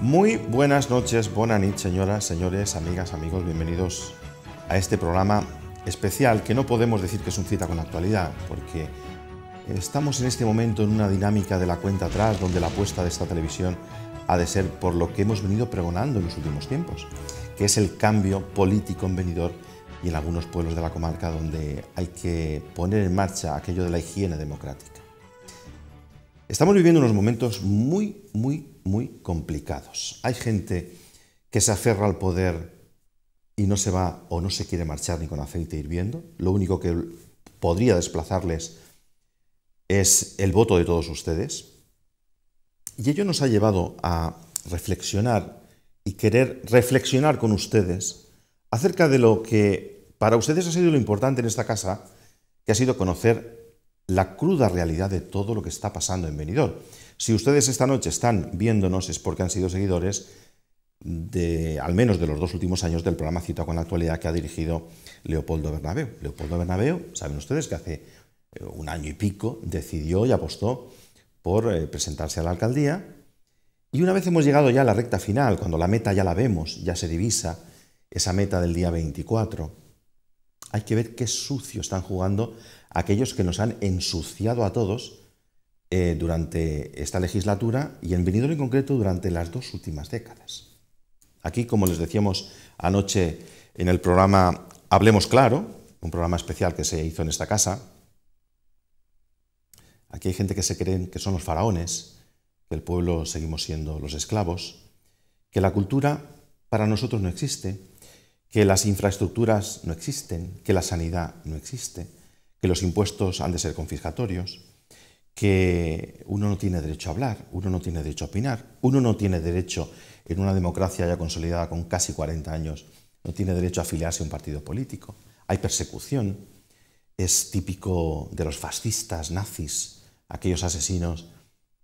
Muy buenas noches, bona nit, señoras, señores, amigas, amigos, bienvenidos a este programa especial que no podemos decir que es un cita con la actualidad, porque estamos en este momento en una dinámica de la cuenta atrás donde la apuesta de esta televisión ha de ser por lo que hemos venido pregonando en los últimos tiempos, que es el cambio político en Benidorm y en algunos pueblos de la comarca donde hay que poner en marcha aquello de la higiene democrática. Estamos viviendo unos momentos muy complicados. Hay gente que se aferra al poder y no se va o no se quiere marchar ni con aceite hirviendo. Lo único que podría desplazarles es el voto de todos ustedes. Y ello nos ha llevado a reflexionar y querer reflexionar con ustedes acerca de lo que para ustedes ha sido lo importante en esta casa, que ha sido conocer la cruda realidad de todo lo que está pasando en Benidorm. Si ustedes esta noche están viéndonos es porque han sido seguidores al menos de los 2 últimos años del programa Cita con la Actualidad que ha dirigido Leopoldo Bernabeu. Leopoldo Bernabeu, saben ustedes que hace 1 año y pico decidió y apostó por presentarse a la alcaldía, y una vez hemos llegado ya a la recta final, cuando la meta ya la vemos, ya se divisa esa meta del día 24, hay que ver qué sucio están jugando aquellos que nos han ensuciado a todos durante esta legislatura y en Benidorm en concreto durante las 2 últimas décadas. Aquí, como les decíamos anoche en el programa Hablemos Claro, un programa especial que se hizo en esta casa, aquí hay gente que se creen que son los faraones, que el pueblo seguimos siendo los esclavos, que la cultura para nosotros no existe, que las infraestructuras no existen, que la sanidad no existe, que los impuestos han de ser confiscatorios, que uno no tiene derecho a hablar, uno no tiene derecho a opinar, uno no tiene derecho, en una democracia ya consolidada con casi 40 años, no tiene derecho a afiliarse a un partido político. Hay persecución, es típico de los fascistas, nazis, aquellos asesinos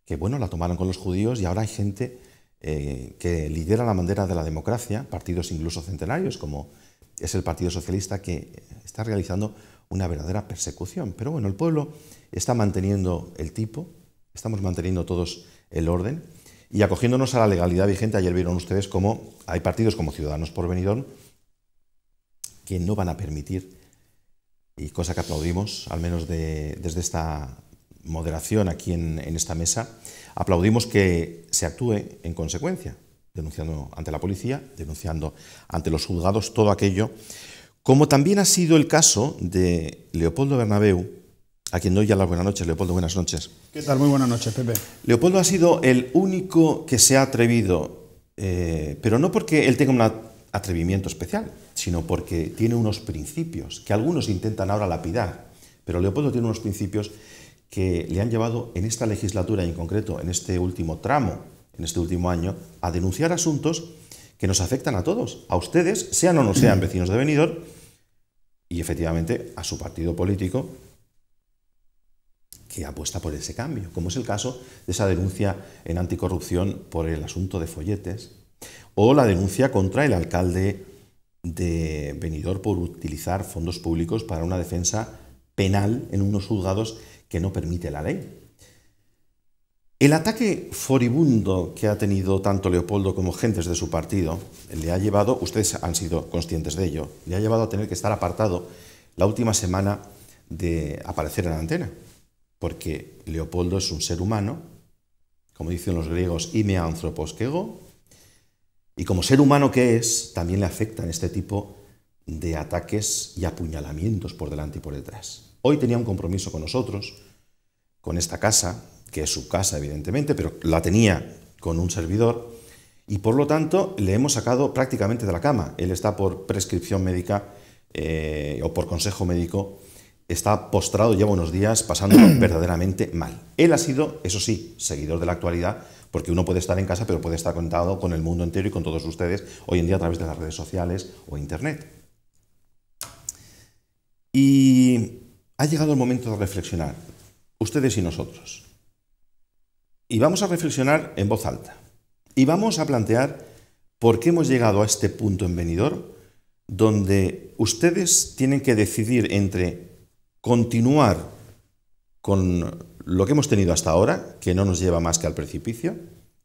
que, bueno, la tomaron con los judíos, y ahora hay gente que lidera la bandera de la democracia, partidos incluso centenarios, como es el Partido Socialista, que está realizando una verdadera persecución. Pero bueno, el pueblo está manteniendo el tipo, estamos manteniendo todos el orden y acogiéndonos a la legalidad vigente. Ayer vieron ustedes cómo hay partidos como Ciudadanos por Benidorm que no van a permitir, y cosa que aplaudimos, al menos desde esta moderación aquí en esta mesa, aplaudimos que se actúe en consecuencia, denunciando ante la policía, denunciando ante los juzgados todo aquello, como también ha sido el caso de Leopoldo Bernabeu, a quien doy ya las buenas noches. Leopoldo, buenas noches. ¿Qué tal? Muy buenas noches, Pepe. Leopoldo ha sido el único que se ha atrevido, pero no porque él tenga un atrevimiento especial, sino porque tiene unos principios que algunos intentan ahora lapidar, pero Leopoldo tiene unos principios que le han llevado en esta legislatura y en concreto en este último tramo, en este último año, a denunciar asuntos que nos afectan a todos, a ustedes, sean o no sean vecinos de Benidorm, y efectivamente a su partido político que apuesta por ese cambio, como es el caso de esa denuncia en anticorrupción por el asunto de folletes, o la denuncia contra el alcalde de Benidorm por utilizar fondos públicos para una defensa penal en unos juzgados que no permite la ley. El ataque furibundo que ha tenido tanto Leopoldo como gentes de su partido le ha llevado, ustedes han sido conscientes de ello, le ha llevado a tener que estar apartado la última semana de aparecer en la antena, porque Leopoldo es un ser humano, como dicen los griegos, ime anthropos ego, y como ser humano que es, también le afectan este tipo de ataques y apuñalamientos por delante y por detrás. Hoy tenía un compromiso con nosotros, con esta casa, que es su casa evidentemente, pero la tenía con un servidor, y por lo tanto le hemos sacado prácticamente de la cama. Él está por prescripción médica o por consejo médico, está postrado, lleva unos días pasando verdaderamente mal. Él ha sido, eso sí, seguidor de la actualidad, porque uno puede estar en casa, pero puede estar conectado con el mundo entero y con todos ustedes hoy en día a través de las redes sociales o internet. Y ha llegado el momento de reflexionar, ustedes y nosotros. Y vamos a reflexionar en voz alta. Y vamos a plantear por qué hemos llegado a este punto en Benidorm, donde ustedes tienen que decidir entre continuar con lo que hemos tenido hasta ahora, que no nos lleva más que al precipicio,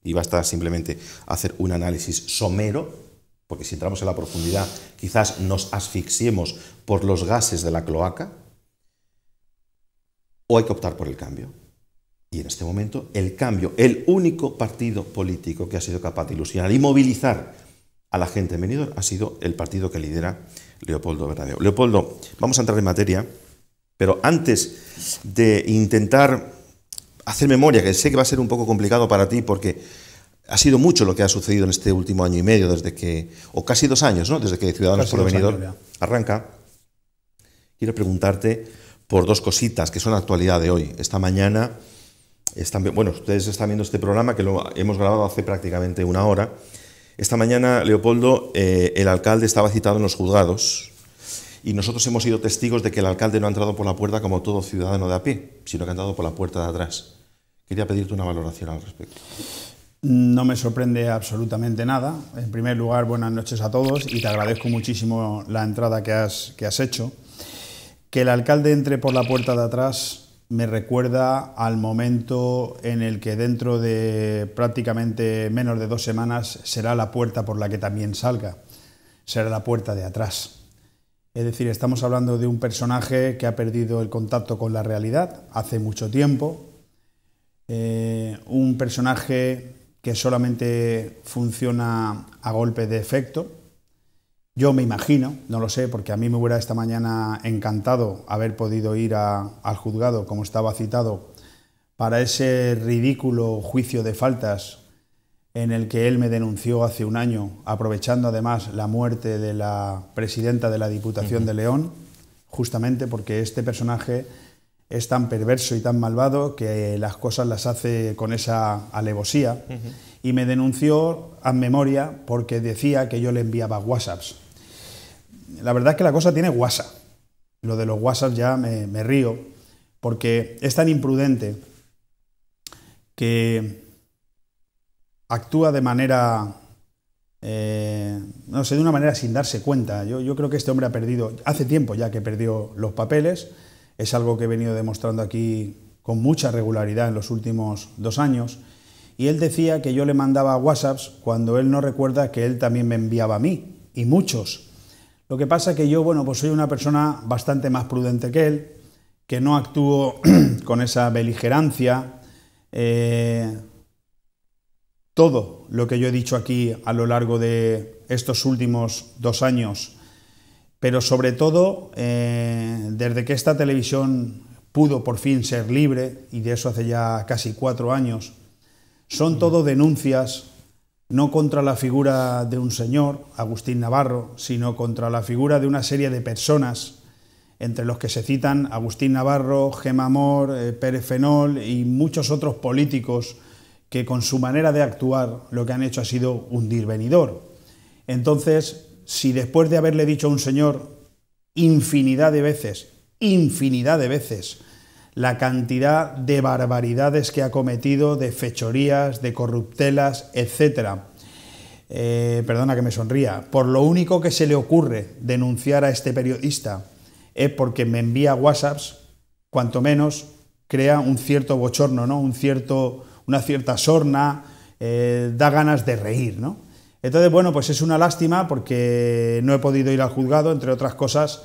y basta simplemente hacer un análisis somero, porque si entramos en la profundidad quizás nos asfixiemos por los gases de la cloaca, o hay que optar por el cambio. Y en este momento el cambio, el único partido político que ha sido capaz de ilusionar y movilizar a la gente en Benidorm ha sido el partido que lidera Leopoldo Bernabeu. Leopoldo, vamos a entrar en materia, pero antes de intentar hacer memoria, que sé que va a ser un poco complicado para ti porque ha sido mucho lo que ha sucedido en este último año y medio, desde que, o casi 2 años, ¿no? Desde que Ciudadanos por Benidorm arranca. Quiero preguntarte por 2 cositas que son la actualidad de hoy. Esta mañana, bueno, ustedes están viendo este programa que lo hemos grabado hace prácticamente 1 hora. Esta mañana, Leopoldo, el alcalde estaba citado en los juzgados y nosotros hemos sido testigos de que el alcalde no ha entrado por la puerta como todo ciudadano de a pie, sino que ha entrado por la puerta de atrás. Quería pedirte una valoración al respecto. No me sorprende absolutamente nada. En primer lugar, buenas noches a todos y te agradezco muchísimo la entrada que has hecho. Que el alcalde entre por la puerta de atrás me recuerda al momento en el que dentro de prácticamente menos de 2 semanas será la puerta por la que también salga, será la puerta de atrás. Es decir, estamos hablando de un personaje que ha perdido el contacto con la realidad hace mucho tiempo, un personaje que solamente funciona a golpe de efecto. Yo me imagino, no lo sé, porque a mí me hubiera esta mañana encantado haber podido ir al juzgado, como estaba citado, para ese ridículo juicio de faltas en el que él me denunció hace 1 año, aprovechando además la muerte de la presidenta de la Diputación de León, justamente porque este personaje es tan perverso y tan malvado que las cosas las hace con esa alevosía, y me denunció a memoria porque decía que yo le enviaba WhatsApps. La verdad es que la cosa tiene WhatsApp. Lo de los WhatsApp ya me río, porque es tan imprudente que actúa de manera, no sé, de una manera sin darse cuenta. Yo creo que este hombre ha perdido, hace tiempo ya que perdió los papeles, es algo que he venido demostrando aquí con mucha regularidad en los últimos 2 años, y él decía que yo le mandaba WhatsApps cuando él no recuerda que él también me enviaba a mí, y muchos. Lo que pasa es que yo, bueno, pues soy una persona bastante más prudente que él, que no actúo con esa beligerancia. Todo lo que yo he dicho aquí a lo largo de estos últimos 2 años, pero sobre todo desde que esta televisión pudo por fin ser libre, y de eso hace ya casi 4 años, son todo denuncias no contra la figura de un señor, Agustín Navarro, sino contra la figura de una serie de personas, entre los que se citan Agustín Navarro, Gemma Amor, Pérez Fenol y muchos otros políticos que con su manera de actuar lo que han hecho ha sido hundir Benidorm. Entonces, si después de haberle dicho a un señor infinidad de veces, la cantidad de barbaridades que ha cometido, de fechorías, de corruptelas, etc. Perdona que me sonría, por lo único que se le ocurre denunciar a este periodista es porque me envía WhatsApps, cuanto menos crea un cierto bochorno, ¿no? Una cierta sorna, da ganas de reír, ¿no? Entonces, bueno, pues es una lástima porque no he podido ir al juzgado, entre otras cosas,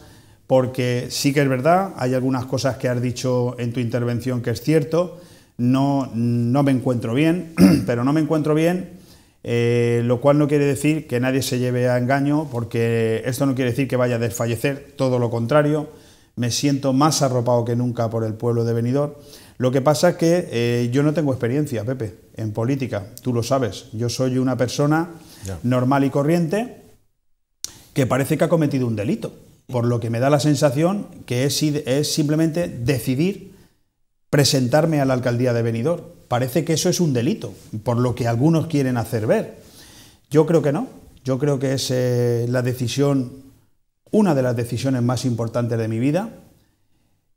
porque sí que es verdad, hay algunas cosas que has dicho en tu intervención que es cierto, no me encuentro bien, pero no me encuentro bien, lo cual no quiere decir que nadie se lleve a engaño, porque esto no quiere decir que vaya a desfallecer, todo lo contrario, me siento más arropado que nunca por el pueblo de Benidorm. Lo que pasa es que yo no tengo experiencia, Pepe, en política, tú lo sabes, yo soy una persona normal y corriente que parece que ha cometido un delito, por lo que me da la sensación que es simplemente decidir presentarme a la alcaldía de Benidorm. Parece que eso es un delito, por lo que algunos quieren hacer ver. Yo creo que no, yo creo que es una de las decisiones más importantes de mi vida.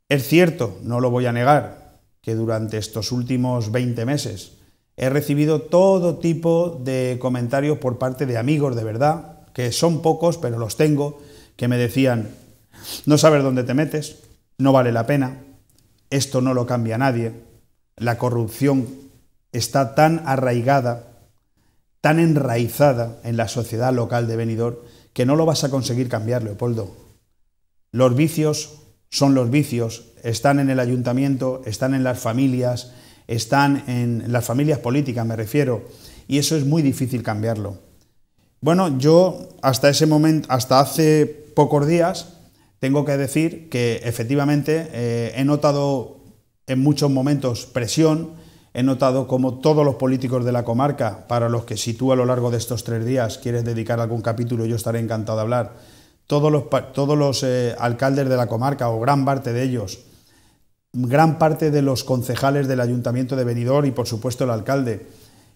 Es cierto, no lo voy a negar, que durante estos últimos 20 meses he recibido todo tipo de comentarios por parte de amigos de verdad, que son pocos, pero los tengo, que me decían: no sabes dónde te metes, no vale la pena, esto no lo cambia nadie, la corrupción está tan arraigada tan enraizada en la sociedad local de Benidorm que no lo vas a conseguir cambiar, Leopoldo. Los vicios son los vicios, están en el ayuntamiento, están en las familias, están en las familias políticas, me refiero, y eso es muy difícil cambiarlo. Bueno, yo hasta ese momento, hasta hace pocos días, tengo que decir que efectivamente he notado en muchos momentos presión, he notado como todos los políticos de la comarca, para los que si tú a lo largo de estos 3 días quieres dedicar algún capítulo, yo estaré encantado de hablar, todos los alcaldes de la comarca, o gran parte de ellos, gran parte de los concejales del Ayuntamiento de Benidorm y por supuesto el alcalde,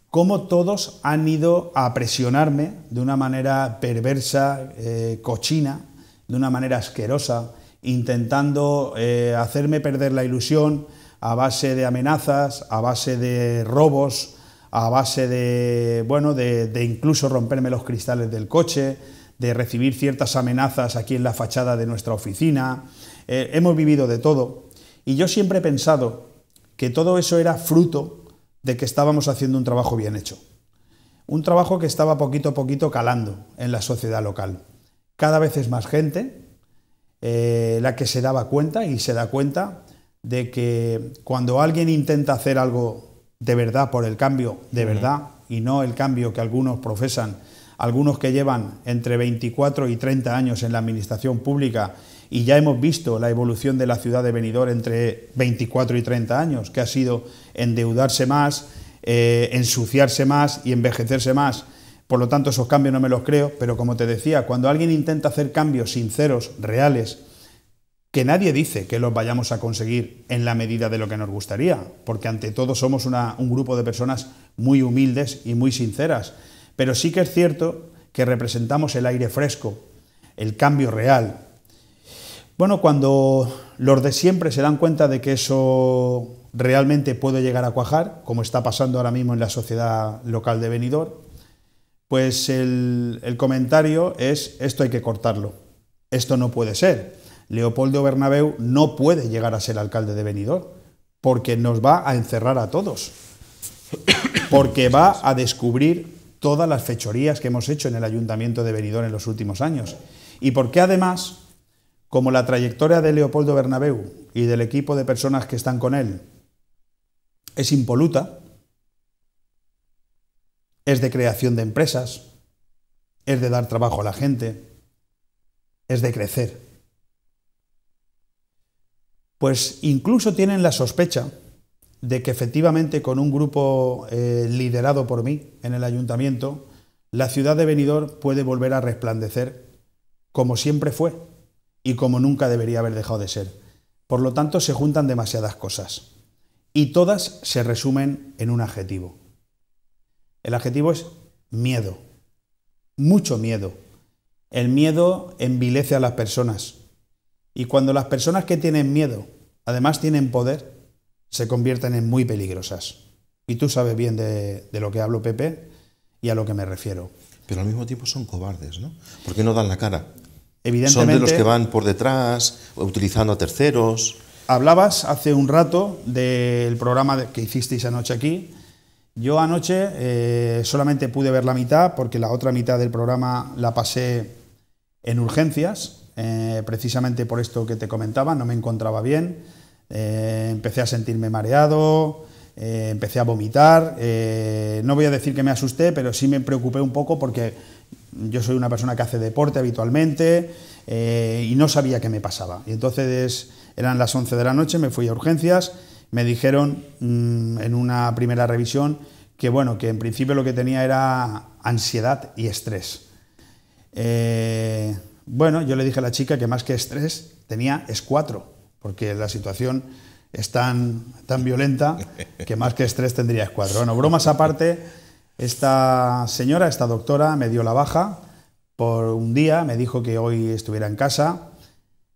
cómo todos han ido a presionarme de una manera perversa, cochina, de una manera asquerosa, intentando hacerme perder la ilusión a base de amenazas, a base de robos, a base de, bueno, de incluso romperme los cristales del coche, de recibir ciertas amenazas aquí en la fachada de nuestra oficina. Hemos vivido de todo y yo siempre he pensado que todo eso era fruto de que estábamos haciendo un trabajo bien hecho. Un trabajo que estaba poquito a poquito calando en la sociedad local. Cada vez es más gente la que se daba cuenta y se da cuenta de que cuando alguien intenta hacer algo de verdad por el cambio de verdad y no el cambio que algunos profesan, algunos que llevan entre 24 y 30 años en la administración pública y ya hemos visto la evolución de la ciudad de Benidorm entre 24 y 30 años, que ha sido endeudarse más, ensuciarse más y envejecerse más. Por lo tanto, esos cambios no me los creo, pero como te decía, cuando alguien intenta hacer cambios sinceros, reales, que nadie dice que los vayamos a conseguir en la medida de lo que nos gustaría, porque ante todo somos un grupo de personas muy humildes y muy sinceras, pero sí que es cierto que representamos el aire fresco, el cambio real. Bueno, cuando los de siempre se dan cuenta de que eso realmente puede llegar a cuajar, como está pasando ahora mismo en la sociedad local de Benidorm, pues el comentario es: esto hay que cortarlo, esto no puede ser. Leopoldo Bernabeu no puede llegar a ser alcalde de Benidorm, porque nos va a encerrar a todos, porque va a descubrir todas las fechorías que hemos hecho en el Ayuntamiento de Benidorm en los últimos años, y porque además, como la trayectoria de Leopoldo Bernabeu y del equipo de personas que están con él es impoluta, es de creación de empresas, es de dar trabajo a la gente, es de crecer, pues incluso tienen la sospecha de que efectivamente con un grupo liderado por mí en el ayuntamiento, la ciudad de Benidorm puede volver a resplandecer como siempre fue y como nunca debería haber dejado de ser. Por lo tanto, se juntan demasiadas cosas y todas se resumen en un adjetivo. El adjetivo es miedo, mucho miedo. El miedo envilece a las personas y cuando las personas que tienen miedo además tienen poder, se convierten en muy peligrosas. Y tú sabes bien de lo que hablo, Pepe, y a lo que me refiero. Pero al mismo tiempo son cobardes, ¿no? Porque no dan la cara. Evidentemente, son de los que van por detrás, utilizando a terceros. Hablabas hace un rato del programa que hicisteis anoche aquí. Yo anoche solamente pude ver la mitad, porque la otra mitad del programa la pasé en urgencias, precisamente por esto que te comentaba, no me encontraba bien. Empecé a sentirme mareado, empecé a vomitar, no voy a decir que me asusté, pero sí me preocupé un poco porque yo soy una persona que hace deporte habitualmente y no sabía qué me pasaba. Y entonces eran las 11 de la noche, me fui a urgencias, me dijeron en una primera revisión que bueno, que en principio lo que tenía era ansiedad y estrés. Bueno, yo le dije a la chica que más que estrés tenía S4, porque la situación es tan violenta que más que estrés tendría S4. Bueno, bromas aparte, esta señora, esta doctora, me dio la baja por un día, me dijo que hoy estuviera en casa.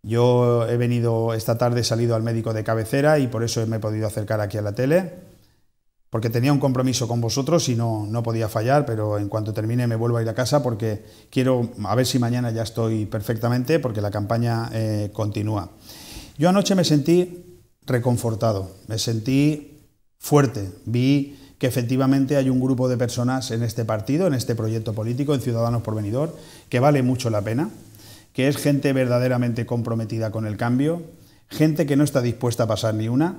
Yo he venido esta tarde, he salido al médico de cabecera y por eso me he podido acercar aquí a la tele, porque tenía un compromiso con vosotros y no podía fallar, pero en cuanto termine me vuelvo a ir a casa porque quiero, a ver si mañana ya estoy perfectamente, porque la campaña continúa. Yo anoche me sentí reconfortado, me sentí fuerte, vi que efectivamente hay un grupo de personas en este partido, en este proyecto político, en Ciudadanos por Benidorm, que vale mucho la pena, que es gente verdaderamente comprometida con el cambio, gente que no está dispuesta a pasar ni una.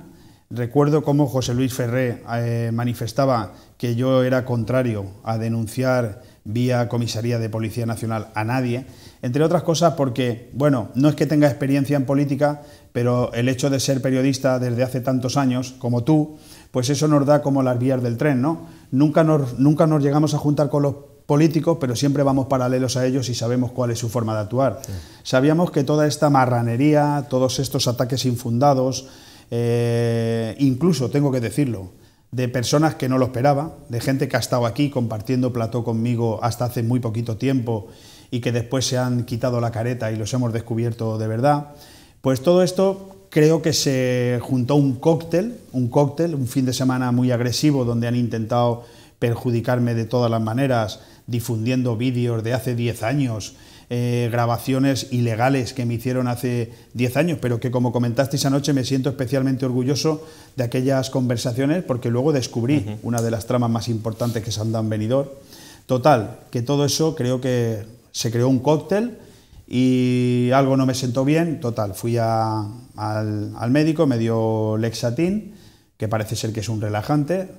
Recuerdo cómo José Luis Ferré manifestaba que yo era contrario a denunciar vía Comisaría de Policía Nacional a nadie, entre otras cosas porque, bueno, no es que tenga experiencia en política, pero el hecho de ser periodista desde hace tantos años, como tú, pues eso nos da como las vías del tren, ¿no? Nunca nos llegamos a juntar con los políticos, pero siempre vamos paralelos a ellos y sabemos cuál es su forma de actuar. Sí. Sabíamos que toda esta marranería, todos estos ataques infundados, incluso, tengo que decirlo, de personas que no lo esperaba, de gente que ha estado aquí compartiendo plató conmigo hasta hace muy poquito tiempo y que después se han quitado la careta y los hemos descubierto de verdad, pues todo esto creo que se juntó un cóctel, un fin de semana muy agresivo donde han intentado perjudicarme de todas las maneras, difundiendo vídeos de hace 10 años, grabaciones ilegales que me hicieron hace 10 años, pero que, como comentasteis anoche, me siento especialmente orgulloso de aquellas conversaciones porque luego descubrí una de las tramas más importantes que se han dado en Benidorm. Total, que todo eso creo que se creó un cóctel y algo no me sentó bien. Total, fui al médico, me dio Lexatin, que parece ser que es un relajante.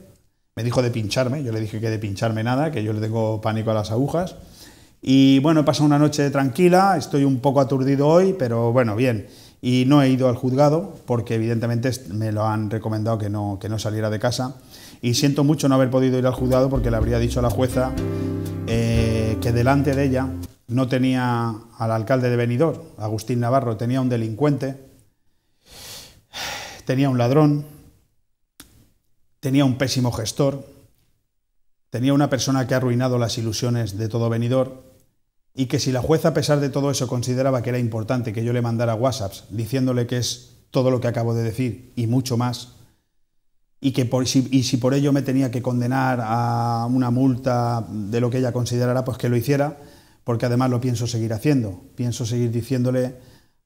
Me dijo de pincharme, yo le dije que de pincharme nada, que yo le tengo pánico a las agujas. Y bueno, he pasado una noche tranquila, estoy un poco aturdido hoy, pero bueno, bien. Y no he ido al juzgado porque evidentemente me lo han recomendado que no saliera de casa. Y siento mucho no haber podido ir al juzgado porque le habría dicho a la jueza que delante de ella no tenía al alcalde de Benidorm, Agustín Navarro, tenía un delincuente, tenía un ladrón, tenía un pésimo gestor, tenía una persona que ha arruinado las ilusiones de todo Benidorm, y que si la jueza, a pesar de todo eso, consideraba que era importante que yo le mandara WhatsApps diciéndole que es todo lo que acabo de decir y mucho más, y si por ello me tenía que condenar a una multa de lo que ella considerara, pues que lo hiciera, porque además lo pienso seguir haciendo. Pienso seguir diciéndole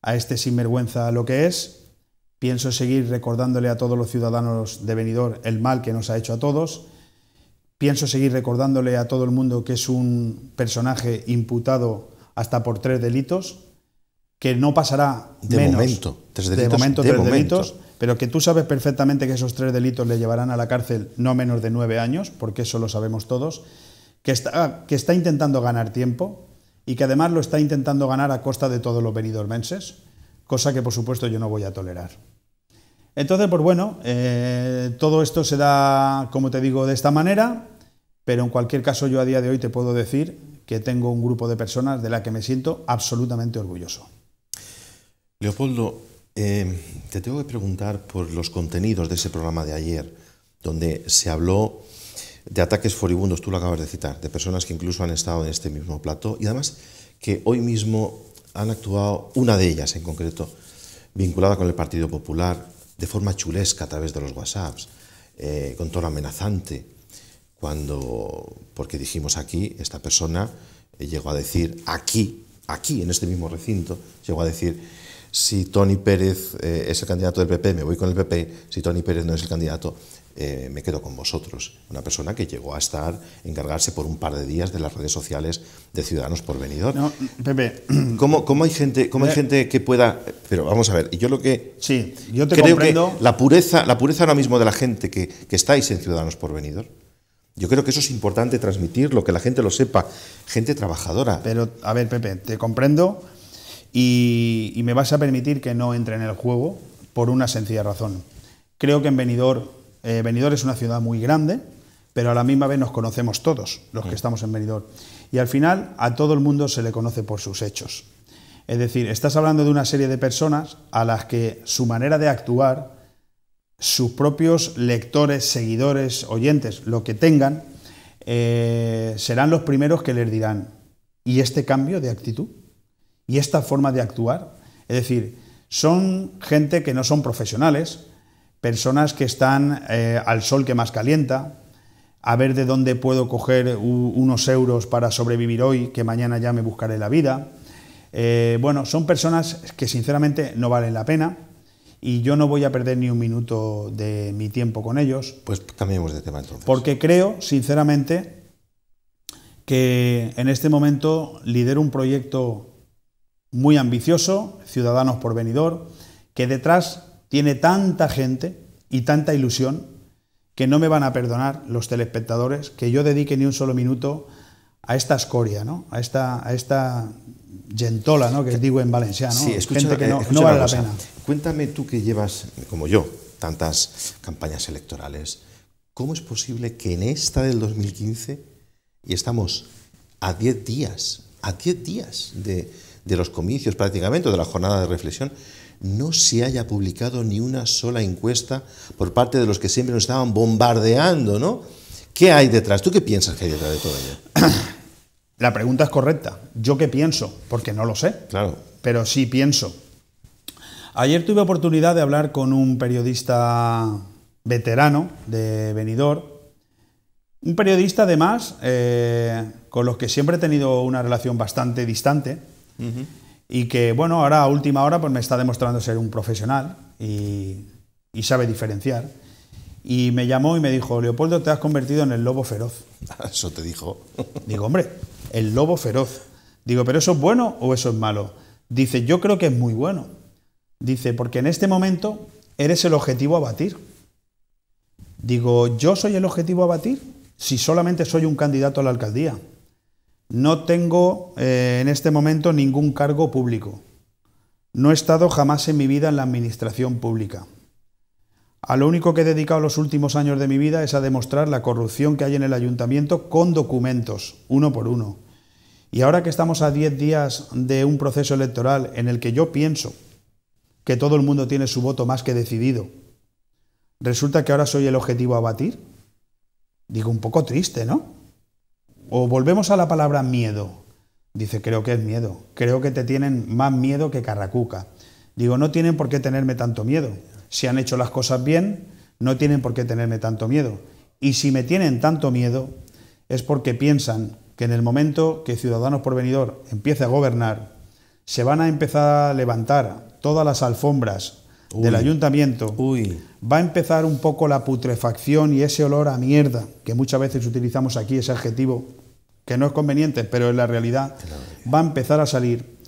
a este sinvergüenza lo que es, pienso seguir recordándole a todos los ciudadanos de Benidorm el mal que nos ha hecho a todos. Pienso seguir recordándole a todo el mundo que es un personaje imputado hasta por 3 delitos, que no pasará de momento, 3 delitos, pero que tú sabes perfectamente que esos 3 delitos le llevarán a la cárcel no menos de 9 años, porque eso lo sabemos todos, que está intentando ganar tiempo y que además lo está intentando ganar a costa de todos los benidormenses, cosa que por supuesto yo no voy a tolerar. Entonces, pues bueno, todo esto se da, como te digo, de esta manera, pero en cualquier caso yo a día de hoy te puedo decir que tengo un grupo de personas de la que me siento absolutamente orgulloso. Leopoldo, te tengo que preguntar por los contenidos de ese programa de ayer, donde se habló de ataques furibundos, tú lo acabas de citar, de personas que incluso han estado en este mismo plató y además que hoy mismo han actuado, una de ellas en concreto, vinculada con el Partido Popular, de forma chulesca a través de los WhatsApps, con tono amenazante, porque dijimos aquí, esta persona llegó a decir, aquí en este mismo recinto, llegó a decir, si Toni Pérez es el candidato del PP, me voy con el PP, si Toni Pérez no es el candidato, me quedo con vosotros. Una persona que llegó a encargarse por un par de días de las redes sociales de Ciudadanos por Benidorm. No, Pepe. ¿Cómo hay gente que pueda...? Pero vamos a ver, y yo lo que... Sí, yo te creo comprendo. Que la pureza ahora mismo de la gente que estáis en Ciudadanos por Benidorm, yo creo que eso es importante transmitirlo, que la gente lo sepa, gente trabajadora. Pero, a ver, Pepe, te comprendo y me vas a permitir que no entre en el juego por una sencilla razón. Creo que en Benidorm es una ciudad muy grande, pero a la misma vez nos conocemos todos los que estamos en Benidorm. Y al final a todo el mundo se le conoce por sus hechos. Es decir, estás hablando de una serie de personas a las que su manera de actuar, sus propios lectores, seguidores, oyentes, lo que tengan, serán los primeros que les dirán, ¿y este cambio de actitud? ¿Y esta forma de actuar? Es decir, son gente que no son profesionales, personas que están al sol que más calienta, a ver de dónde puedo coger unos euros para sobrevivir hoy, que mañana ya me buscaré la vida. Bueno, son personas que sinceramente no valen la pena y yo no voy a perder ni un minuto de mi tiempo con ellos. Pues cambiemos de tema entonces. Porque creo, sinceramente, que en este momento lidero un proyecto muy ambicioso, Ciudadanos por Benidorm, que detrás tiene tanta gente y tanta ilusión que no me van a perdonar los telespectadores que yo dedique ni un solo minuto a esta escoria, ¿no? a esta gentola, ¿no? Que digo en valenciano, sí, escucha, gente que no escucha vale una la cosa. pena. Cuéntame tú, que llevas, como yo, tantas campañas electorales, ¿cómo es posible que en esta del 2015, y estamos a 10 días de los comicios prácticamente, o de la jornada de reflexión, no se haya publicado ni una sola encuesta por parte de los que siempre nos estaban bombardeando, ¿no? ¿Qué hay detrás? ¿Tú qué piensas que hay detrás de todo ello? La pregunta es correcta. ¿Yo qué pienso? Porque no lo sé. Claro. Pero sí pienso. Ayer tuve oportunidad de hablar con un periodista veterano de Benidorm, un periodista además con los que siempre he tenido una relación bastante distante, y que, bueno, ahora a última hora pues me está demostrando ser un profesional y sabe diferenciar. Y me llamó y me dijo: Leopoldo, te has convertido en el lobo feroz. Eso te dijo. Digo, hombre, el lobo feroz. Digo, ¿pero eso es bueno o eso es malo? Dice, yo creo que es muy bueno. Dice, porque en este momento eres el objetivo a batir. Digo, ¿yo soy el objetivo a batir? Si solamente soy un candidato a la alcaldía. No tengo en este momento ningún cargo público. No he estado jamás en mi vida en la administración pública. A lo único que he dedicado los últimos años de mi vida es a demostrar la corrupción que hay en el ayuntamiento con documentos, uno por uno. Y ahora que estamos a 10 días de un proceso electoral en el que yo pienso que todo el mundo tiene su voto más que decidido, resulta que ahora soy el objetivo a batir. Digo, un poco triste, ¿no? O volvemos a la palabra miedo. Dice, creo que es miedo. Creo que te tienen más miedo que Carracuca. Digo, no tienen por qué tenerme tanto miedo. Si han hecho las cosas bien, no tienen por qué tenerme tanto miedo. Y si me tienen tanto miedo, es porque piensan que en el momento que Ciudadanos por Benidorm empiece a gobernar, se van a empezar a levantar todas las alfombras del ayuntamiento. Va a empezar un poco la putrefacción y ese olor a mierda, que muchas veces utilizamos aquí, ese adjetivo, que no es conveniente, pero en la realidad va a empezar a salir.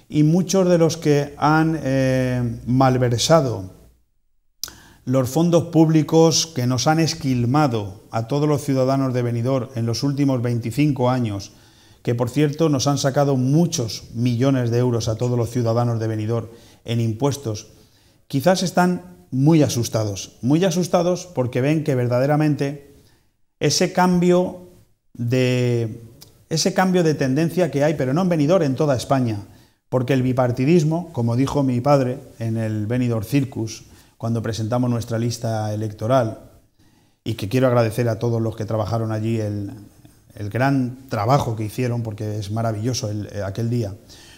Y muchos de los que han malversado los fondos públicos, que nos han esquilmado a todos los ciudadanos de Benidorm en los últimos 25 años, que por cierto nos han sacado muchos millones de euros a todos los ciudadanos de Benidorm en impuestos, quizás están muy asustados porque ven que verdaderamente ese cambio de tendencia que hay, pero no en Benidorm, en toda España, porque el bipartidismo, como dijo mi padre en el Benidorm Circus, cuando presentamos nuestra lista electoral, y que quiero agradecer a todos los que trabajaron allí el gran trabajo que hicieron, porque es maravilloso aquel día.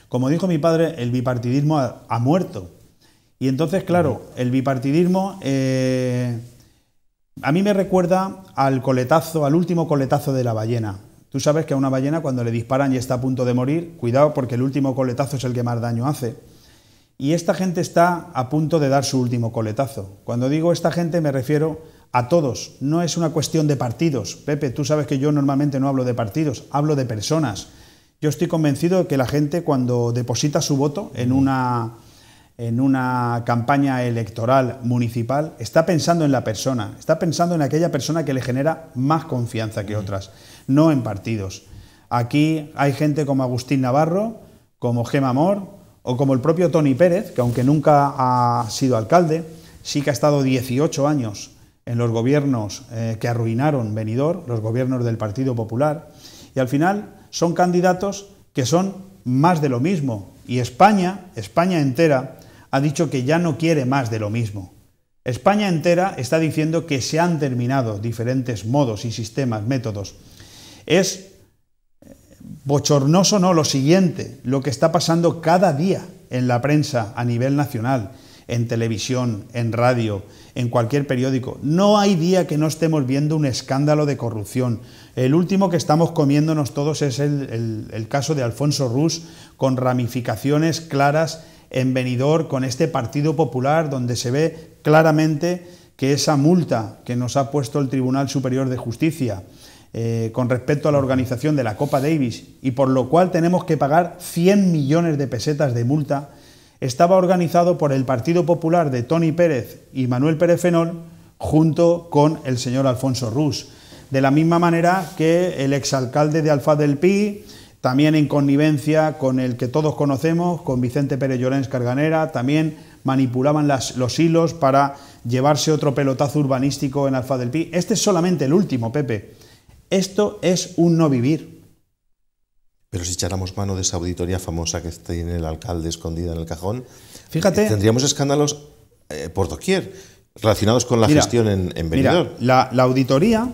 Como dijo mi padre, el bipartidismo ha muerto. Y entonces, claro, el bipartidismo a mí me recuerda al último coletazo de la ballena. Tú sabes que a una ballena, cuando le disparan y está a punto de morir, cuidado, porque el último coletazo es el que más daño hace. Y esta gente está a punto de dar su último coletazo. Cuando digo esta gente me refiero a todos. No es una cuestión de partidos. Pepe, tú sabes que yo normalmente no hablo de partidos, hablo de personas. Yo estoy convencido de que la gente, cuando deposita su voto en una campaña electoral municipal, está pensando en la persona, está pensando en aquella persona que le genera más confianza que otras, no en partidos. Aquí hay gente como Agustín Navarro, como Gemma Amor, o como el propio Toni Pérez, que aunque nunca ha sido alcalde, sí que ha estado 18 años en los gobiernos que arruinaron Benidorm, los gobiernos del Partido Popular, y al final son candidatos que son más de lo mismo. Y España entera ha dicho que ya no quiere más de lo mismo. España entera está diciendo que se han terminado diferentes modos y sistemas, métodos. Es bochornoso, no, lo siguiente, lo que está pasando cada día en la prensa a nivel nacional, en televisión, en radio, en cualquier periódico. No hay día que no estemos viendo un escándalo de corrupción. El último que estamos comiéndonos todos es el caso de Alfonso Rus, con ramificaciones claras en Benidorm con este Partido Popular, donde se ve claramente que esa multa que nos ha puesto el Tribunal Superior de Justicia con respecto a la organización de la Copa Davis, y por lo cual tenemos que pagar 100 millones de pesetas de multa, estaba organizado por el Partido Popular de Toni Pérez y Manuel Pérez Fenol, junto con el señor Alfonso Rus. De la misma manera que el exalcalde de Alfaz del Pi, también en connivencia con el que todos conocemos, con Vicente Pérez Llorens Carganera, también manipulaban los hilos para llevarse otro pelotazo urbanístico en Alfaz del Pi. Este es solamente el último, Pepe. Esto es un no vivir. Pero si echáramos mano de esa auditoría famosa que tiene el alcalde escondida en el cajón, fíjate, tendríamos escándalos por doquier relacionados con la gestión en Benidorm. La auditoría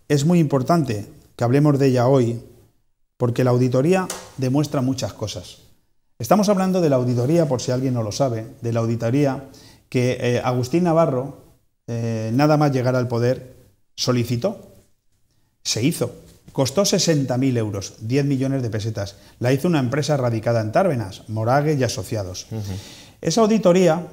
es muy importante que hablemos de ella hoy, porque la auditoría demuestra muchas cosas. Estamos hablando de la auditoría, por si alguien no lo sabe, de la auditoría que Agustín Navarro, nada más llegar al poder, solicitó. Se hizo. Costó 60.000 euros, 10 millones de pesetas. La hizo una empresa radicada en Tárbenas, Morague y Asociados. Esa auditoría,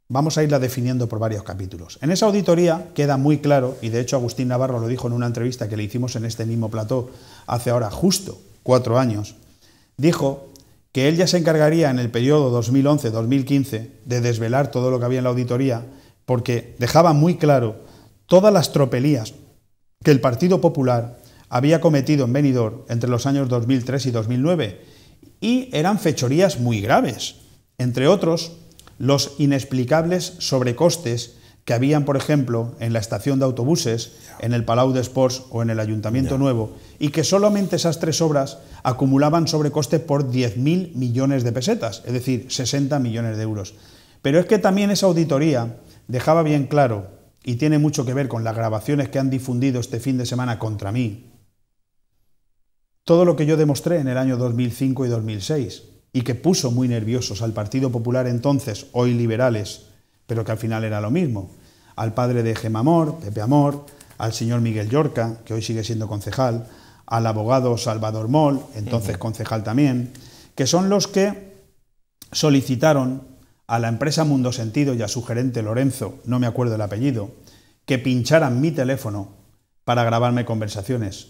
vamos a irla definiendo por varios capítulos. En esa auditoría queda muy claro, y de hecho Agustín Navarro lo dijo en una entrevista que le hicimos en este mismo plató hace ahora justo 4 años, dijo que él ya se encargaría en el periodo 2011-2015 de desvelar todo lo que había en la auditoría, porque dejaba muy claro todas las tropelías que el Partido Popular había cometido en Benidorm entre los años 2003 y 2009, y eran fechorías muy graves, entre otros los inexplicables sobrecostes que habían, por ejemplo, en la estación de autobuses, en el Palau d'Esports o en el Ayuntamiento Nuevo, y que solamente esas 3 obras acumulaban sobrecoste por 10.000 millones de pesetas, es decir, 60 millones de euros. Pero es que también esa auditoría dejaba bien claro, y tiene mucho que ver con las grabaciones que han difundido este fin de semana contra mí, todo lo que yo demostré en el año 2005 y 2006, y que puso muy nerviosos al Partido Popular entonces, hoy liberales, pero que al final era lo mismo, al padre de Gemma Amor, Pepe Amor, al señor Miguel Llorca, que hoy sigue siendo concejal, al abogado Salvador Moll, entonces concejal también, que son los que solicitaron a la empresa Mundo Sentido y a su gerente Lorenzo, no me acuerdo el apellido, que pincharan mi teléfono para grabarme conversaciones.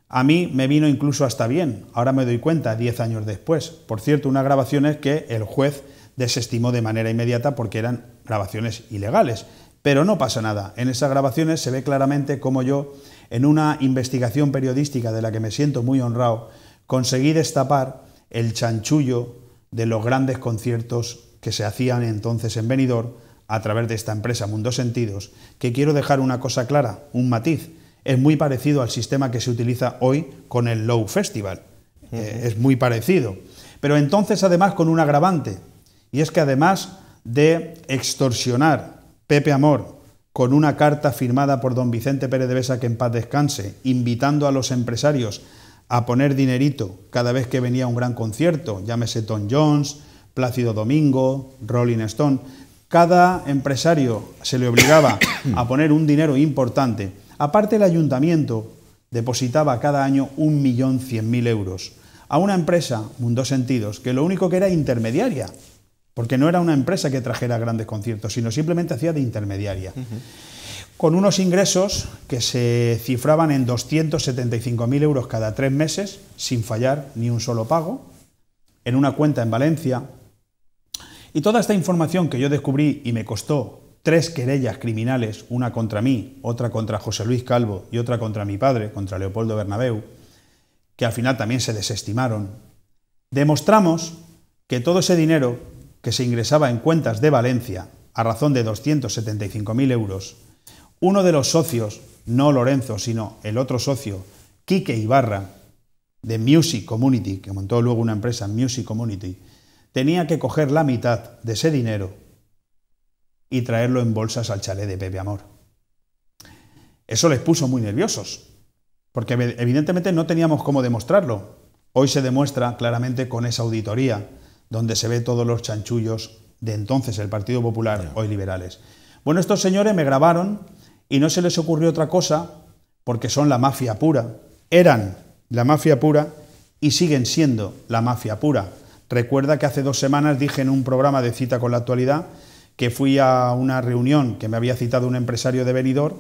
A mí me vino incluso hasta bien, ahora me doy cuenta, 10 años después. Por cierto, unas grabaciones que el juez desestimó de manera inmediata porque eran grabaciones ilegales. Pero no pasa nada, en esas grabaciones se ve claramente cómo yo, en una investigación periodística de la que me siento muy honrado, conseguí destapar el chanchullo de los grandes conciertos que se hacían entonces en Benidorm a través de esta empresa Mundo Sentidos, que quiero dejar una cosa clara, un matiz, es muy parecido al sistema que se utiliza hoy con el Low Festival, es muy parecido, pero entonces además con un agravante, y es que además de extorsionar Pepe Amor con una carta firmada por don Vicente Pérez de Besa, que en paz descanse, invitando a los empresarios a poner dinerito cada vez que venía un gran concierto, llámese Tom Jones, Plácido Domingo, Rolling Stone, cada empresario se le obligaba a poner un dinero importante. Aparte, el ayuntamiento depositaba cada año 1.100.000 euros a una empresa, Mundo Sentidos, que lo único que era intermediaria, porque no era una empresa que trajera grandes conciertos, sino simplemente hacía de intermediaria, con unos ingresos que se cifraban en 275.000 euros cada 3 meses, sin fallar ni un solo pago, en una cuenta en Valencia. Y toda esta información que yo descubrí y me costó 3 querellas criminales, una contra mí, otra contra José Luis Calvo y otra contra mi padre, contra Leopoldo Bernabéu, que al final también se desestimaron, demostramos que todo ese dinero que se ingresaba en cuentas de Valencia a razón de 275.000 euros, uno de los socios, no Lorenzo, sino el otro socio, Quique Ibarra, de Music Community, que montó luego una empresa, Music Community, tenía que coger la mitad de ese dinero y traerlo en bolsas al chalet de Pepe Amor. Eso les puso muy nerviosos, porque evidentemente no teníamos cómo demostrarlo. Hoy se demuestra claramente con esa auditoría, donde se ve todos los chanchullos de entonces el Partido Popular, hoy liberales. Bueno, estos señores me grabaron y no se les ocurrió otra cosa, porque son la mafia pura. Eran la mafia pura y siguen siendo la mafia pura. Recuerda que hace 2 semanas dije en un programa de Cita con la Actualidad que fui a una reunión que me había citado un empresario de Benidorm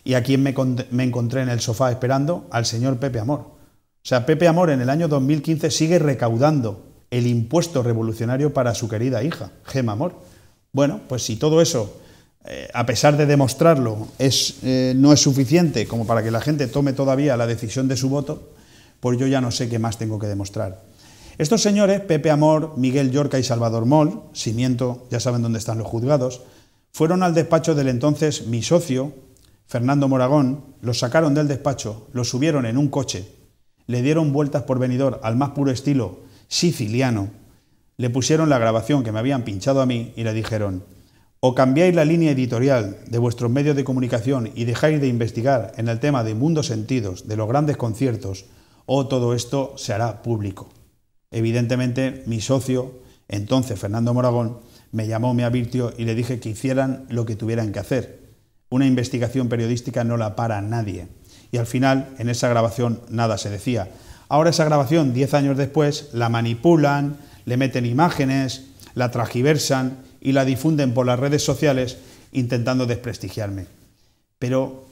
y a quien me encontré en el sofá esperando al señor Pepe Amor. O sea, Pepe Amor en el año 2015 sigue recaudando el impuesto revolucionario para su querida hija, Gemma Amor. Bueno, pues si todo eso, a pesar de demostrarlo, no es suficiente como para que la gente tome todavía la decisión de su voto, pues yo ya no sé qué más tengo que demostrar. Estos señores, Pepe Amor, Miguel Llorca y Salvador Moll, si miento ya saben dónde están los juzgados, fueron al despacho del entonces mi socio, Fernando Moragón, los sacaron del despacho, los subieron en un coche, le dieron vueltas por Benidorm al más puro estilo siciliano, le pusieron la grabación que me habían pinchado a mí y le dijeron: o cambiáis la línea editorial de vuestros medios de comunicación y dejáis de investigar en el tema de Mundo Sentidos, de los grandes conciertos, o todo esto se hará público. Evidentemente, mi socio, entonces Fernando Moragón, me llamó, me advirtió y le dije que hicieran lo que tuvieran que hacer. Una investigación periodística no la para nadie. Y al final, en esa grabación, nada se decía. Ahora esa grabación, 10 años después, la manipulan, le meten imágenes, la transgiversan y la difunden por las redes sociales intentando desprestigiarme. Pero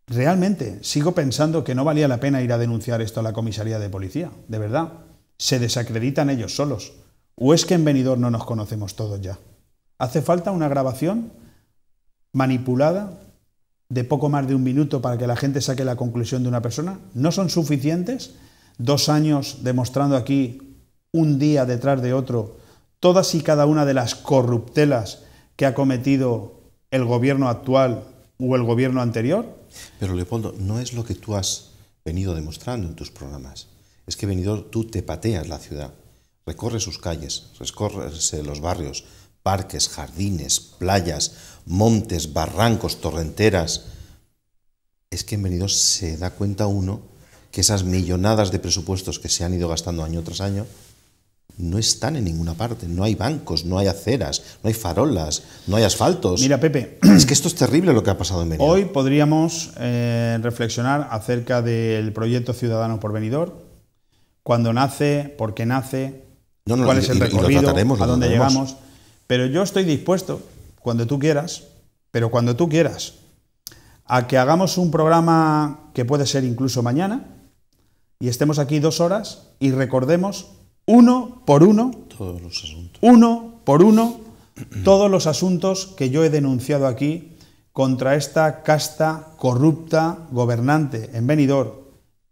realmente sigo pensando que no valía la pena ir a denunciar esto a la comisaría de policía, de verdad. Se desacreditan ellos solos. ¿O es que en Benidorm no nos conocemos todos ya? ¿Hace falta una grabación manipulada de poco más de 1 minuto para que la gente saque la conclusión de una persona? ¿No son suficientes 2 años demostrando aquí, un día detrás de otro, todas y cada una de las corruptelas que ha cometido el gobierno actual o el gobierno anterior? Pero Leopoldo, no es lo que tú has venido demostrando en tus programas. Es que Benidorm, tú te pateas la ciudad, recorres sus calles, recorres los barrios, parques, jardines, playas, montes, barrancos, torrenteras. Es que en Benidorm se da cuenta uno que esas millonadas de presupuestos que se han ido gastando año tras año no están en ninguna parte. No hay bancos, no hay aceras, no hay farolas, no hay asfaltos. Mira, Pepe, es que esto es terrible lo que ha pasado en Benidorm. Hoy podríamos reflexionar acerca del proyecto Ciudadanos por Benidorm. Cuándo nace, por qué nace, cuál es el recorrido, a dónde llegamos. Pero yo estoy dispuesto, cuando tú quieras, a que hagamos un programa que puede ser incluso mañana y estemos aquí 2 horas y recordemos uno por uno todos los asuntos que yo he denunciado aquí contra esta casta corrupta gobernante en Benidorm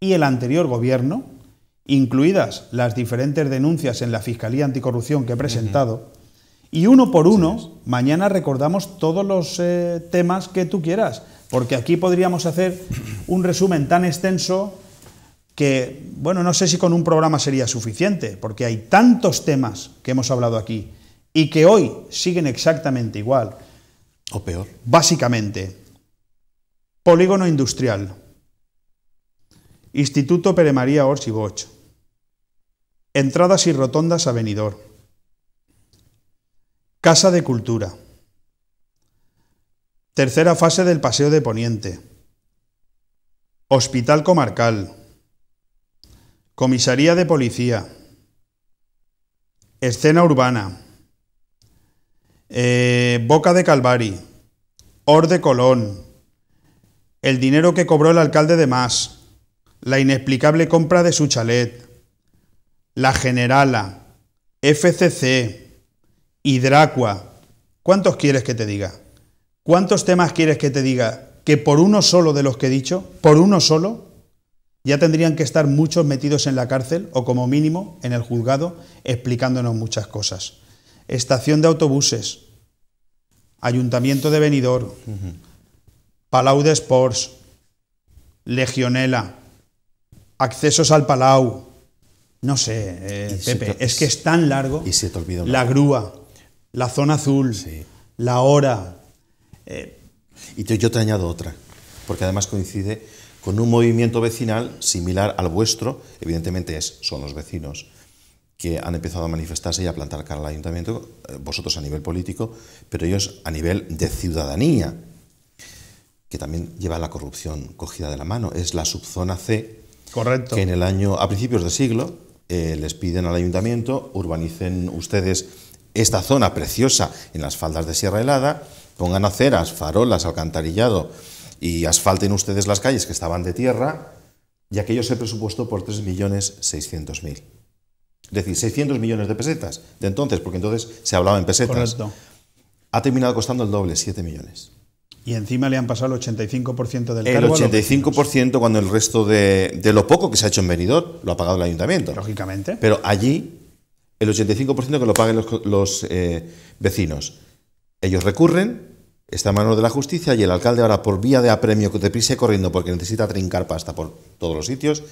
y el anterior gobierno, incluidas las diferentes denuncias en la Fiscalía Anticorrupción que he presentado, y uno por uno, mañana recordamos todos los temas que tú quieras, porque aquí podríamos hacer un resumen tan extenso que, bueno, no sé si con un programa sería suficiente, porque hay tantos temas que hemos hablado aquí y que hoy siguen exactamente igual. O peor. Básicamente, polígono industrial, Instituto Pere María Ors i Bosch, entradas y rotondas a Benidorm, Casa de Cultura, tercera fase del Paseo de Poniente, Hospital Comarcal, Comisaría de Policía, Escena Urbana, Boca de Calvari, Hort de Colón, el dinero que cobró el alcalde de Mas, la inexplicable compra de su chalet, La Generala, FCC, Hidracua. ¿Cuántos quieres que te diga? ¿Cuántos temas quieres que te diga que por uno solo de los que he dicho, por uno solo, ya tendrían que estar muchos metidos en la cárcel o como mínimo en el juzgado explicándonos muchas cosas? Estación de autobuses, Ayuntamiento de Benidorm, Palau d'Esports, Legionela, accesos al Palau, no sé, Pepe, es que es tan largo. Y se te olvidó la grúa, la zona azul, sí, la hora. Y yo te añado otra, porque además coincide con un movimiento vecinal similar al vuestro. Evidentemente son los vecinos que han empezado a manifestarse y a plantar cara al ayuntamiento, vosotros a nivel político, pero ellos a nivel de ciudadanía, que también lleva la corrupción cogida de la mano. Es la subzona C, correcto, que en el año, a principios de siglo, les piden al ayuntamiento, urbanicen ustedes esta zona preciosa en las faldas de Sierra Helada, pongan aceras, farolas, alcantarillado y asfalten ustedes las calles que estaban de tierra, y aquello se presupuestó por 3.600.000. Es decir, 600 millones de pesetas de entonces, porque entonces se hablaba en pesetas. Correcto. Ha terminado costando el doble, 7 millones. Y encima le han pasado el 85% del El cargo. 85% cuando el resto de lo poco que se ha hecho en Benidorm lo ha pagado el ayuntamiento. Lógicamente. Pero allí el 85% que lo paguen los vecinos. Ellos recurren, está en manos de la justicia, y el alcalde ahora, por vía de apremio, deprisa y corriendo, porque necesita trincar pasta por todos los sitios,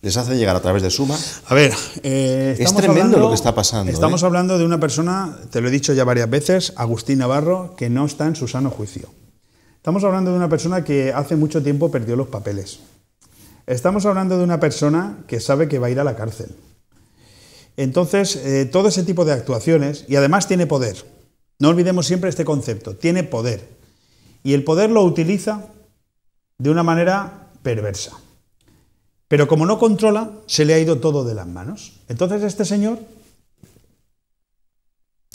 les hace llegar a través de Suma. A ver, es tremendo lo que está pasando. Estamos hablando de una persona, te lo he dicho ya varias veces, Agustín Navarro, que no está en su sano juicio. Estamos hablando de una persona que hace mucho tiempo perdió los papeles. Estamos hablando de una persona que sabe que va a ir a la cárcel. Entonces, todo ese tipo de actuaciones, y además tiene poder. No olvidemos siempre este concepto, tiene poder. Y el poder lo utiliza de una manera perversa. Pero como no controla, se le ha ido todo de las manos. Entonces este señor,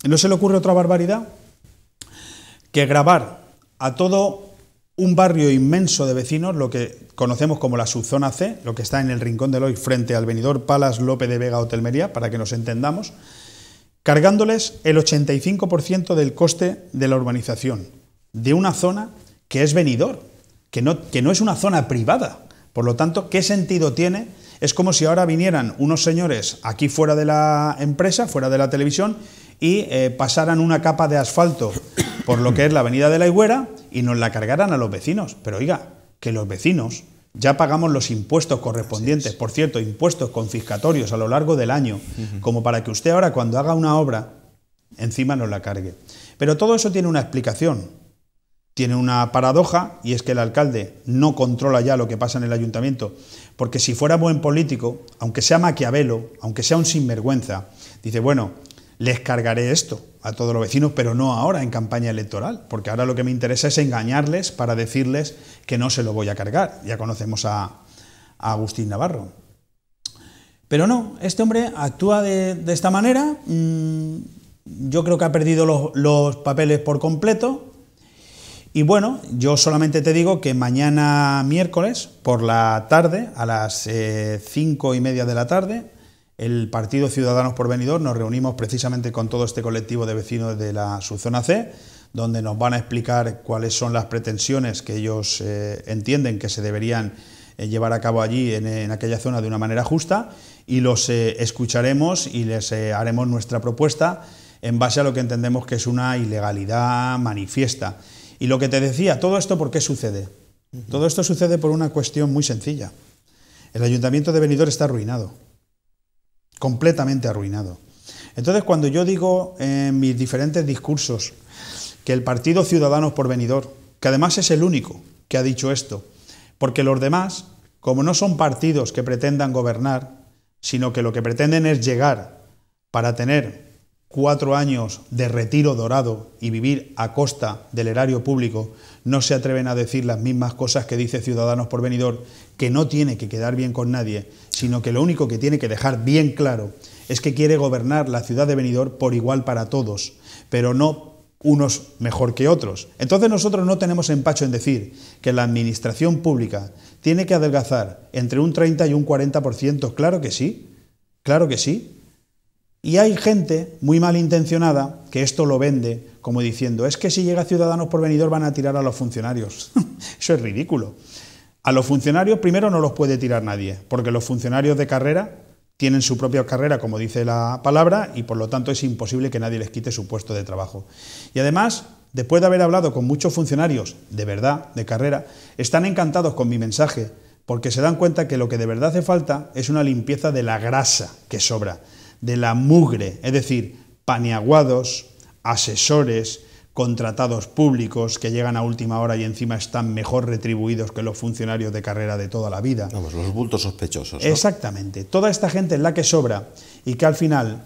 ¿no se le ocurre otra barbaridad? Que grabar a todo un barrio inmenso de vecinos, lo que conocemos como la subzona C, lo que está en el Rincón del Hoy frente al Benidorm Palace Lope de Vega Hotel Meliá, para que nos entendamos, cargándoles el 85% del coste de la urbanización de una zona que es Benidorm, que no es una zona privada. Por lo tanto, ¿qué sentido tiene? Es como si ahora vinieran unos señores aquí fuera de la empresa, fuera de la televisión, y pasaran una capa de asfalto por lo que es la avenida de la Higuera y nos la cargaran a los vecinos. Pero oiga, que los vecinos ya pagamos los impuestos correspondientes, por cierto, impuestos confiscatorios a lo largo del año, como para que usted ahora cuando haga una obra, encima nos la cargue. Pero todo eso tiene una explicación, tiene una paradoja, y es que el alcalde no controla ya lo que pasa en el ayuntamiento, porque si fuera buen político, aunque sea Maquiavelo, aunque sea un sinvergüenza, dice, bueno, les cargaré esto a todos los vecinos, pero no ahora en campaña electoral, porque ahora lo que me interesa es engañarles para decirles que no se lo voy a cargar. Ya conocemos a Agustín Navarro. Pero no, este hombre actúa de esta manera. Yo creo que ha perdido los papeles por completo. Y bueno, yo solamente te digo que mañana miércoles, por la tarde, a las 5:30 de la tarde, el Partido Ciudadanos por Benidorm nos reunimos precisamente con todo este colectivo de vecinos de la subzona C, donde nos van a explicar cuáles son las pretensiones que ellos entienden que se deberían llevar a cabo allí en aquella zona de una manera justa, y los escucharemos y les haremos nuestra propuesta en base a lo que entendemos que es una ilegalidad manifiesta. Y lo que te decía, todo esto, ¿por qué sucede? Todo esto sucede por una cuestión muy sencilla. El Ayuntamiento de Benidorm está arruinado, completamente arruinado. Entonces, cuando yo digo en mis diferentes discursos que el Partido Ciudadanos por Benidorm, que además es el único que ha dicho esto, porque los demás, como no son partidos que pretendan gobernar, sino que lo que pretenden es llegar para tener 4 años de retiro dorado y vivir a costa del erario público, no se atreven a decir las mismas cosas que dice Ciudadanos por Benidorm, que no tiene que quedar bien con nadie, sino que lo único que tiene que dejar bien claro es que quiere gobernar la ciudad de Benidorm por igual para todos, pero no unos mejor que otros. Entonces nosotros no tenemos empacho en decir que la administración pública tiene que adelgazar entre un 30 y un 40%, claro que sí, claro que sí. Y hay gente muy malintencionada que esto lo vende como diciendo, es que si llega Ciudadanos por Benidorm van a tirar a los funcionarios. Eso es ridículo. A los funcionarios primero no los puede tirar nadie, porque los funcionarios de carrera tienen su propia carrera, como dice la palabra, y por lo tanto es imposible que nadie les quite su puesto de trabajo. Y además, después de haber hablado con muchos funcionarios de verdad, de carrera, están encantados con mi mensaje, porque se dan cuenta que lo que de verdad hace falta es una limpieza de la grasa que sobra, de la mugre, es decir, paniaguados, asesores, contratados públicos que llegan a última hora y encima están mejor retribuidos que los funcionarios de carrera de toda la vida. Vamos, los bultos sospechosos, ¿no? Exactamente. Toda esta gente es la que sobra y que al final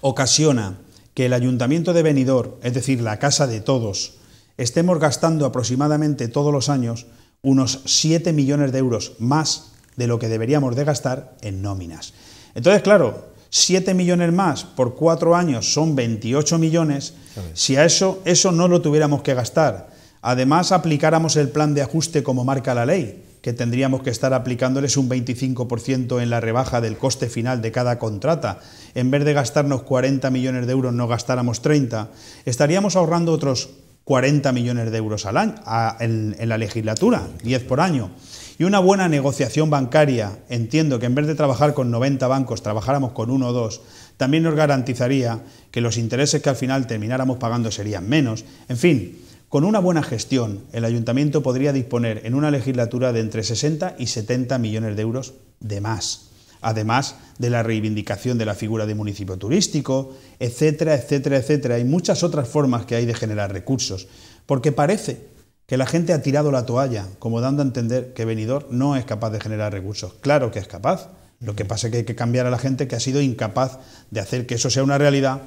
ocasiona que el Ayuntamiento de Benidorm, es decir, la casa de todos, estemos gastando aproximadamente todos los años unos 7 millones de euros más de lo que deberíamos de gastar en nóminas. Entonces, claro, 7 millones más por 4 años son 28 millones. Si a eso no lo tuviéramos que gastar, además aplicáramos el plan de ajuste como marca la ley, que tendríamos que estar aplicándoles un 25% en la rebaja del coste final de cada contrata, en vez de gastarnos 40 millones de euros no gastáramos 30, estaríamos ahorrando otros 40 millones de euros al año, en la legislatura, 10 por año. Y una buena negociación bancaria, entiendo que en vez de trabajar con 90 bancos, trabajáramos con 1 o 2, también nos garantizaría que los intereses que al final termináramos pagando serían menos. En fin, con una buena gestión, el ayuntamiento podría disponer en una legislatura de entre 60 y 70 millones de euros de más, además de la reivindicación de la figura de municipio turístico, etcétera, etcétera, etcétera. Hay muchas otras formas que hay de generar recursos, porque parece que la gente ha tirado la toalla, como dando a entender que Benidorm no es capaz de generar recursos. Claro que es capaz, lo que pasa es que hay que cambiar a la gente que ha sido incapaz de hacer que eso sea una realidad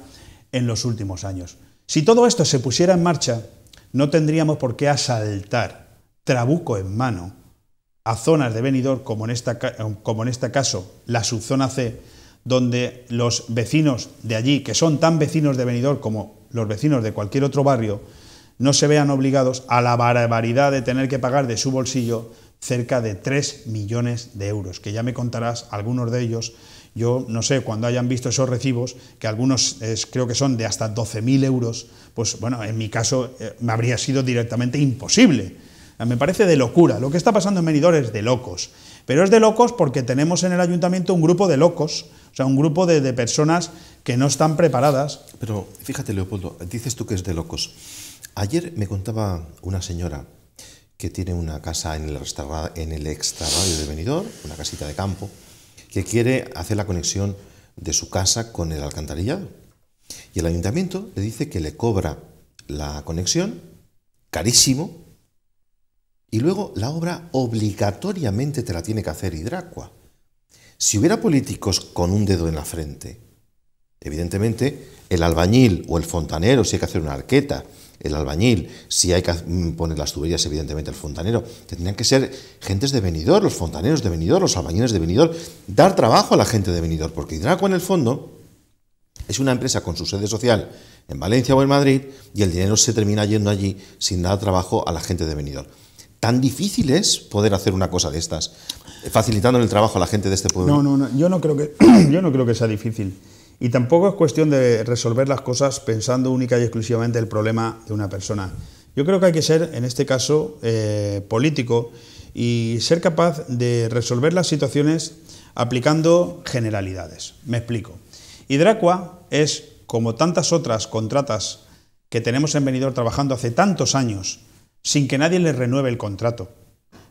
en los últimos años. Si todo esto se pusiera en marcha, no tendríamos por qué asaltar, trabuco en mano, a zonas de Benidorm, como en este caso la subzona C, donde los vecinos de allí, que son tan vecinos de Benidorm como los vecinos de cualquier otro barrio, no se vean obligados a la barbaridad de tener que pagar de su bolsillo cerca de 3 millones de euros, que ya me contarás algunos de ellos. Yo no sé, cuando hayan visto esos recibos, que algunos creo que son de hasta 12.000 euros, pues bueno, en mi caso me habría sido directamente imposible. Me parece de locura. Lo que está pasando en Benidorm es de locos. Pero es de locos porque tenemos en el ayuntamiento un grupo de locos, o sea, un grupo de personas que no están preparadas. Pero fíjate, Leopoldo, dices tú que es de locos. Ayer me contaba una señora que tiene una casa en el extrarradio de Benidorm, una casita de campo, que quiere hacer la conexión de su casa con el alcantarillado. Y el ayuntamiento le dice que le cobra la conexión, carísimo, y luego la obra obligatoriamente te la tiene que hacer Hidracua. Si hubiera políticos con un dedo en la frente, evidentemente el albañil o el fontanero, si hay que hacer una arqueta, el albañil, si hay que poner las tuberías, evidentemente el fontanero, tendrían que ser gentes de Benidorm, los fontaneros de Benidorm, los albañiles de Benidorm, dar trabajo a la gente de Benidorm, porque Hidracua en el fondo es una empresa con su sede social en Valencia o en Madrid y el dinero se termina yendo allí sin dar trabajo a la gente de Benidorm. ¿Tan difícil es poder hacer una cosa de estas, facilitando el trabajo a la gente de este pueblo? No, yo no creo que sea difícil. Y tampoco es cuestión de resolver las cosas pensando única y exclusivamente el problema de una persona. Yo creo que hay que ser, en este caso, político y ser capaz de resolver las situaciones aplicando generalidades. Me explico. Hidracua es, como tantas otras contratas que tenemos en Benidorm trabajando hace tantos años, sin que nadie les renueve el contrato,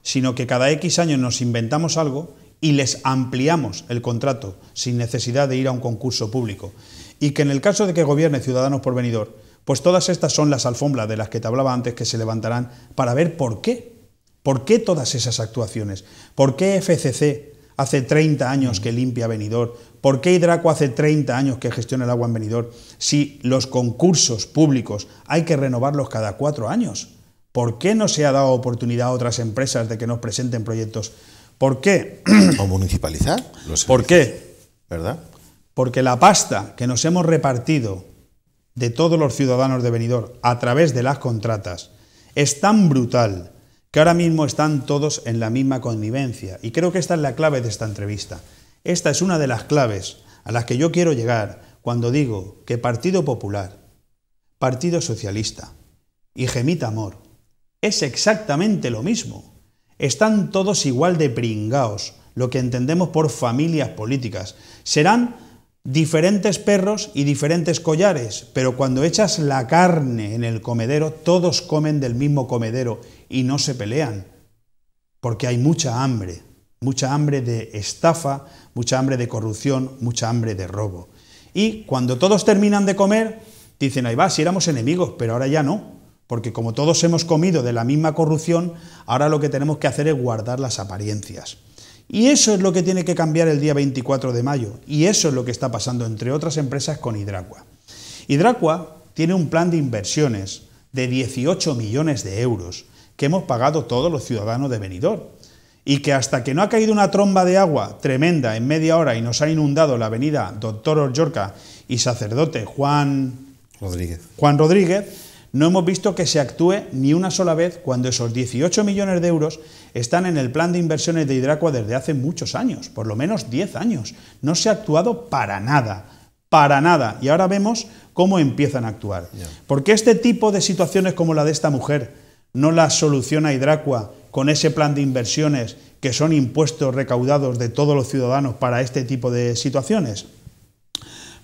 sino que cada X años nos inventamos algo y les ampliamos el contrato sin necesidad de ir a un concurso público. Y que en el caso de que gobierne Ciudadanos por Benidorm, pues todas estas son las alfombras de las que te hablaba antes que se levantarán para ver por qué. ¿Por qué todas esas actuaciones? ¿Por qué FCC hace 30 años que limpia Benidorm? ¿Por qué Hidracua hace 30 años que gestiona el agua en Benidorm? Si los concursos públicos hay que renovarlos cada 4 años. ¿Por qué no se ha dado oportunidad a otras empresas de que nos presenten proyectos? ¿Por qué? ¿O municipalizar los servicios? ¿Por qué? ¿Verdad? Porque la pasta que nos hemos repartido de todos los ciudadanos de Benidorm a través de las contratas es tan brutal que ahora mismo están todos en la misma connivencia. Y creo que esta es la clave de esta entrevista. Esta es una de las claves a las que yo quiero llegar cuando digo que Partido Popular, Partido Socialista y Gemita Amor es exactamente lo mismo. Están todos igual de pringaos, lo que entendemos por familias políticas. Serán diferentes perros y diferentes collares, pero cuando echas la carne en el comedero, todos comen del mismo comedero y no se pelean, porque hay mucha hambre de estafa, mucha hambre de corrupción, mucha hambre de robo. Y cuando todos terminan de comer, dicen, ahí va, si éramos enemigos, pero ahora ya no. Porque como todos hemos comido de la misma corrupción, ahora lo que tenemos que hacer es guardar las apariencias. Y eso es lo que tiene que cambiar el día 24 de mayo. Y eso es lo que está pasando, entre otras empresas, con Hidracua. Hidracua tiene un plan de inversiones de 18 millones de euros que hemos pagado todos los ciudadanos de Benidorm. y que hasta que no ha caído una tromba de agua tremenda en media hora y nos ha inundado la avenida Doctor Orllorca y sacerdote Juan Rodríguez, no hemos visto que se actúe ni una sola vez cuando esos 18 millones de euros están en el plan de inversiones de Hidracua desde hace muchos años, por lo menos 10 años. No se ha actuado para nada, y ahora vemos cómo empiezan a actuar. Porque este tipo de situaciones como la de esta mujer no las soluciona Hidracua con ese plan de inversiones que son impuestos recaudados de todos los ciudadanos para este tipo de situaciones.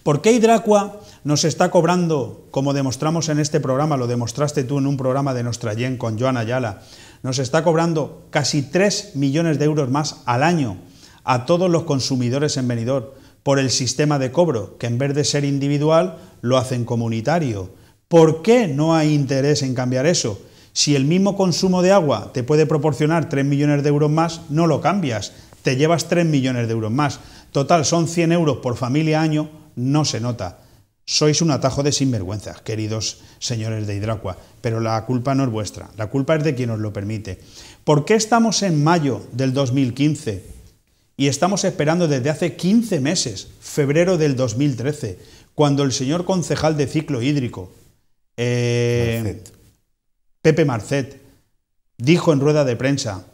¿Por qué Hidracua nos está cobrando, como demostramos en este programa, lo demostraste tú en un programa de Nostrayen con Joan Ayala, nos está cobrando casi 3 millones de euros más al año a todos los consumidores en Benidorm por el sistema de cobro, que en vez de ser individual lo hacen comunitario? ¿Por qué no hay interés en cambiar eso? Si el mismo consumo de agua te puede proporcionar 3 millones de euros más, no lo cambias, te llevas 3 millones de euros más. Total, son 100 euros por familia año, no se nota. Sois un atajo de sinvergüenzas, queridos señores de Hidracua, pero la culpa no es vuestra, la culpa es de quien os lo permite. ¿Por qué estamos en mayo del 2015 y estamos esperando desde hace 15 meses, febrero del 2013, cuando el señor concejal de ciclo hídrico, Pepe Marcet, dijo en rueda de prensa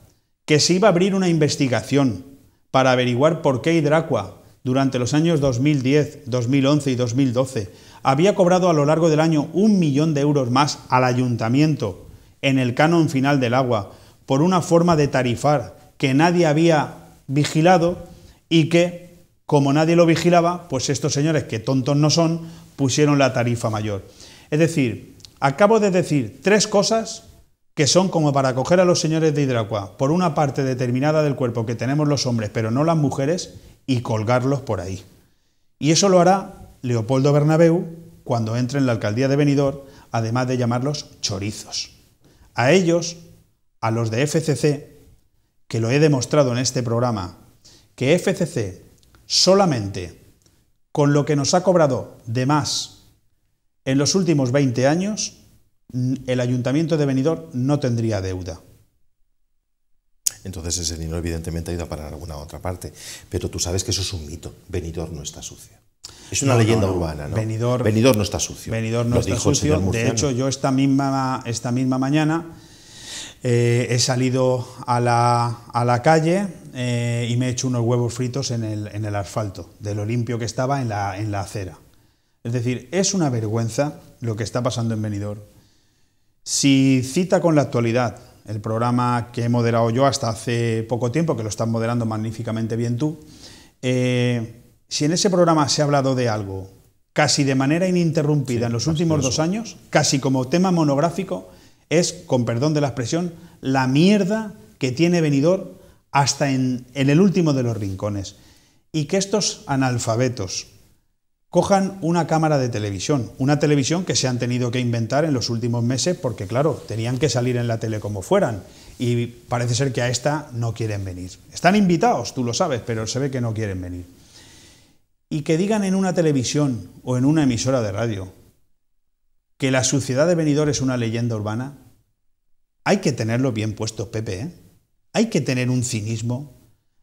que se iba a abrir una investigación para averiguar por qué Hidracua durante los años 2010, 2011 y 2012 había cobrado a lo largo del año 1 millón de euros más al ayuntamiento en el canon final del agua por una forma de tarifar que nadie había vigilado y que, como nadie lo vigilaba, pues estos señores, que tontos no son, pusieron la tarifa mayor. Es decir, acabo de decir 3 cosas que son como para coger a los señores de Hidracua por una parte determinada del cuerpo que tenemos los hombres, pero no las mujeres, y colgarlos por ahí. Y eso lo hará Leopoldo Bernabéu cuando entre en la alcaldía de Benidorm, además de llamarlos chorizos. A ellos, a los de FCC, que lo he demostrado en este programa, que FCC solamente con lo que nos ha cobrado de más en los últimos 20 años, el Ayuntamiento de Benidorm no tendría deuda. Entonces ese dinero evidentemente ha ido a parar a alguna otra parte. Pero tú sabes que eso es un mito. Benidorm no está sucio. Es una leyenda urbana, ¿no? Benidorm no está sucio. Benidorm no está sucio. De hecho, yo esta misma mañana he salido a la calle y me he hecho unos huevos fritos en el asfalto, de lo limpio que estaba en la acera. Es decir, es una vergüenza lo que está pasando en Benidorm. Si cita con la actualidad el programa que he moderado yo hasta hace poco tiempo, que lo estás moderando magníficamente bien tú, si en ese programa se ha hablado de algo casi de manera ininterrumpida en los últimos 2 años, casi como tema monográfico, es, con perdón de la expresión, la mierda que tiene Benidorm hasta en el último de los rincones. Y que estos analfabetos cojan una cámara de televisión, una televisión que se han tenido que inventar en los últimos meses porque, claro, tenían que salir en la tele como fueran y parece ser que a esta no quieren venir. Están invitados, tú lo sabes, pero se ve que no quieren venir. Y que digan en una televisión o en una emisora de radio que la suciedad de Benidorm es una leyenda urbana, hay que tenerlo bien puesto, Pepe, ¿eh? Hay que tener un cinismo,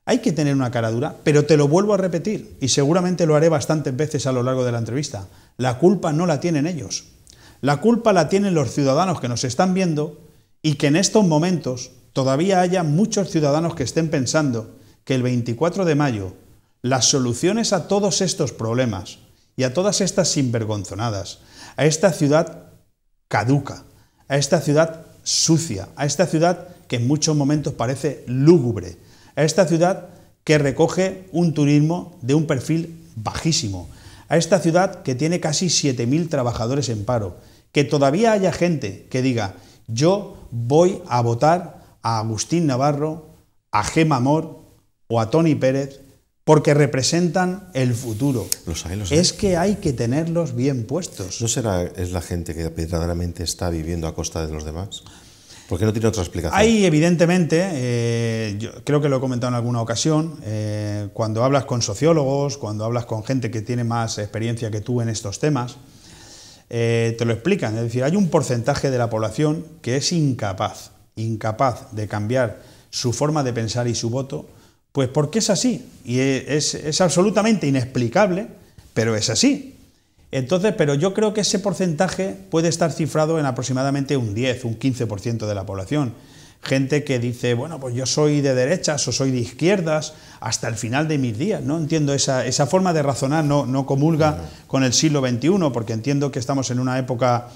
hay que tener una cara dura, pero te lo vuelvo a repetir, y seguramente lo haré bastantes veces a lo largo de la entrevista. La culpa no la tienen ellos. La culpa la tienen los ciudadanos que nos están viendo y que en estos momentos todavía haya muchos ciudadanos que estén pensando que el 24 de mayo las soluciones a todos estos problemas y a todas estas sinvergonzonadas, a esta ciudad caduca, a esta ciudad sucia, a esta ciudad que en muchos momentos parece lúgubre, a esta ciudad que recoge un turismo de un perfil bajísimo, a esta ciudad que tiene casi 7.000 trabajadores en paro, que todavía haya gente que diga yo voy a votar a Agustín Navarro, a Gemma Amor o a Toni Pérez porque representan el futuro. Los hay. Es que hay que tenerlos bien puestos. ¿No es la gente que verdaderamente está viviendo a costa de los demás? ¿Por qué no tiene otra explicación? Hay, evidentemente, yo creo que lo he comentado en alguna ocasión, cuando hablas con sociólogos, cuando hablas con gente que tiene más experiencia que tú en estos temas, te lo explican. Es decir, hay un porcentaje de la población que es incapaz de cambiar su forma de pensar y su voto, pues porque es así, y es absolutamente inexplicable, pero es así. Entonces, pero yo creo que ese porcentaje puede estar cifrado en aproximadamente un 10, un 15% de la población. Gente que dice, bueno, pues yo soy de derechas o soy de izquierdas hasta el final de mis días. No entiendo esa forma de razonar, no comulga con el siglo XXI, porque entiendo que estamos en una época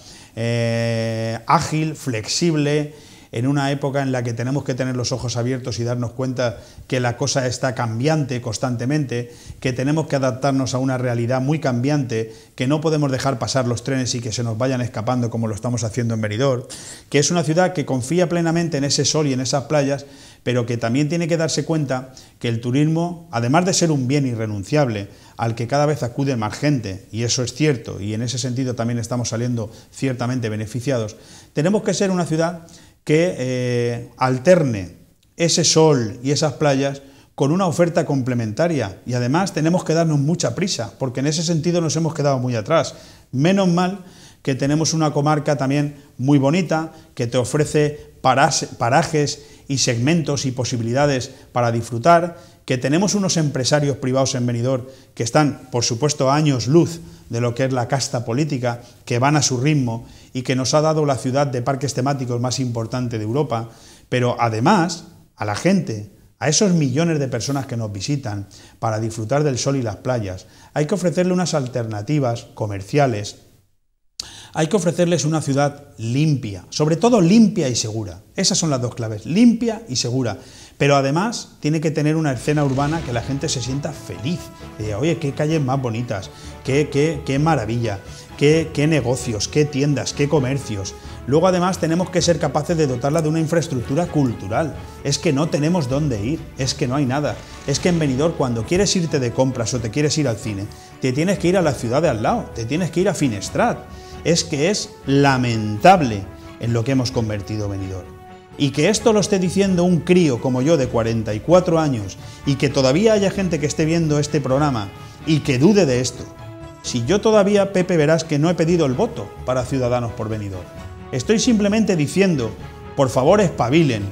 ágil, flexible, en una época en la que tenemos que tener los ojos abiertos y darnos cuenta que la cosa está cambiante constantemente, que tenemos que adaptarnos a una realidad muy cambiante, que no podemos dejar pasar los trenes y que se nos vayan escapando como lo estamos haciendo en Benidorm, que es una ciudad que confía plenamente en ese sol y en esas playas, pero que también tiene que darse cuenta que el turismo, además de ser un bien irrenunciable, al que cada vez acude más gente, y eso es cierto, y en ese sentido también estamos saliendo ciertamente beneficiados, tenemos que ser una ciudad que alterne ese sol y esas playas con una oferta complementaria, y además tenemos que darnos mucha prisa, porque en ese sentido nos hemos quedado muy atrás. Menos mal que tenemos una comarca también muy bonita, que te ofrece parajes y segmentos y posibilidades para disfrutar, que tenemos unos empresarios privados en Benidorm que están, por supuesto, a años luz de lo que es la casta política, que van a su ritmo y que nos ha dado la ciudad de parques temáticos más importante de Europa, pero además a la gente, a esos millones de personas que nos visitan para disfrutar del sol y las playas, hay que ofrecerle unas alternativas comerciales, hay que ofrecerles una ciudad limpia, sobre todo limpia y segura. Esas son las dos claves, limpia y segura. Pero además tiene que tener una escena urbana que la gente se sienta feliz. Que diga, oye, qué calles más bonitas, qué maravilla, qué negocios, qué tiendas, qué comercios. Luego además tenemos que ser capaces de dotarla de una infraestructura cultural. Es que no tenemos dónde ir, es que no hay nada. Es que en Benidorm, cuando quieres irte de compras o te quieres ir al cine, te tienes que ir a la ciudad de al lado, te tienes que ir a Finestrat. Es que es lamentable en lo que hemos convertido Benidorm. Y que esto lo esté diciendo un crío como yo de 44 años y que todavía haya gente que esté viendo este programa y que dude de esto. Si yo todavía, Pepe, verás que no he pedido el voto para Ciudadanos por Benidorm. Estoy simplemente diciendo, por favor espabilen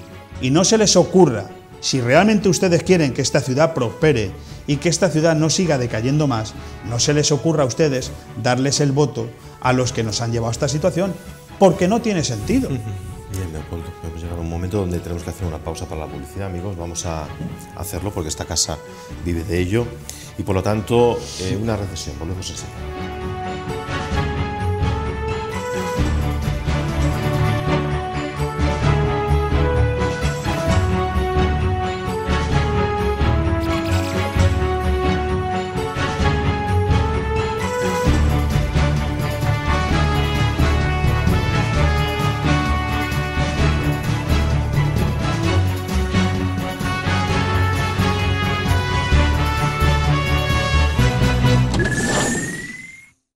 y no se les ocurra, si realmente ustedes quieren que esta ciudad prospere y que esta ciudad no siga decayendo más, no se les ocurra a ustedes darles el voto a los que nos han llevado a esta situación, porque no tiene sentido. Bien, de acuerdo. Hemos llegado a un momento donde tenemos que hacer una pausa para la publicidad, amigos. Vamos a hacerlo porque esta casa vive de ello y por lo tanto una recesión. Volvemos enseguida.